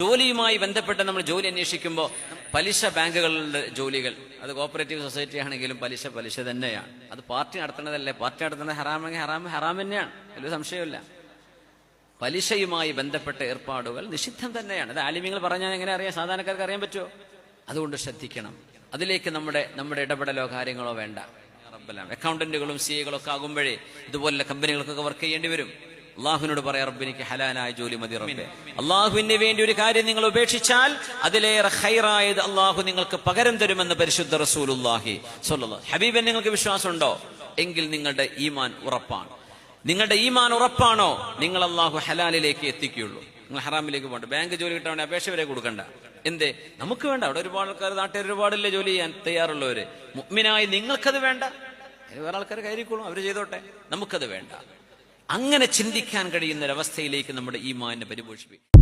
ജോലിയുമായി ബന്ധപ്പെട്ട് നമ്മൾ ജോലി അന്വേഷിക്കുമ്പോൾ പലിശ ബാങ്കുകളുടെ ജോലികൾ, അത് കോപ്പറേറ്റീവ് സൊസൈറ്റി ആണെങ്കിലും പലിശ തന്നെയാണ്. അത് പാർട്ടി നടത്തുന്നതല്ലേ, പാർട്ടി നടത്തുന്നത് ഹറാമെങ്കിൽ ഹറാം തന്നെയാണ്, വലിയ സംശയമില്ല. പലിശയുമായി ബന്ധപ്പെട്ട ഏർപ്പാടുകൾ നിഷിദ്ധം തന്നെയാണ്. അത് ആലിമ്യങ്ങൾ പറഞ്ഞാൽ എങ്ങനെ അറിയാം, സാധാരണക്കാർക്ക് അറിയാൻ പറ്റുമോ? അതുകൊണ്ട് ശ്രദ്ധിക്കണം. അതിലേക്ക് നമ്മുടെ ഇടപെടലോ കാര്യങ്ങളോ വേണ്ട. അക്കൗണ്ടന്റുകളും സിഎകളും ഒക്കെ ആകുമ്പോഴേ ഇതുപോലുള്ള കമ്പനികൾക്കൊക്കെ വർക്ക് ചെയ്യേണ്ടി വരും. അള്ളാഹുവിനോട് പറയാ, റബ്ബിനിക്ക് ഹലാലായ ജോലി മതി റബ്ബേ. അള്ളാഹുവിന് വേണ്ടി ഒരു കാര്യം നിങ്ങൾ ഉപേക്ഷിച്ചാൽ അതിലേറെ ഖൈറായത് അള്ളാഹു നിങ്ങൾക്ക് പകരം തരുമെന്ന് പരിശുദ്ധ റസൂലുള്ളാഹി സ്വല്ലല്ലാഹു അലൈഹി വസല്ലം. ഹബീബൻ, നിങ്ങൾക്ക് വിശ്വാസമുണ്ടോ? എങ്കിൽ നിങ്ങളുടെ ഈമാൻ ഉറപ്പാണ്. നിങ്ങളുടെ ഈമാൻ ഉറപ്പാണോ, നിങ്ങൾ അള്ളാഹു ഹലാലിലേക്ക് എത്തിക്കുകയുള്ളൂ. നിങ്ങൾ ഹറാമിലേക്ക് പോകണ്ട. ബാങ്ക് ജോലി കിട്ടാൻ വേണ്ടി അപേക്ഷ വരെ കൊടുക്കണ്ട. എന്തേ? നമുക്ക് വേണ്ട. അവിടെ ഒരുപാട് ആൾക്കാർ, നാട്ടുകാർ ഒരുപാടില്ലേ ജോലി ചെയ്യാൻ തയ്യാറുള്ളവര്. മുഅ്മിനായി നിങ്ങൾക്കത് വേണ്ട, വേറെ ആൾക്കാർ കയറിക്കോളും, അവര് ചെയ്തോട്ടെ, നമുക്കത് വേണ്ട. അങ്ങനെ ചിന്തിക്കാൻ കഴിയുന്ന ഒരവസ്ഥയിലേക്ക് നമ്മുടെ ഈമാനെ പരിപോഷിപ്പിക്കും.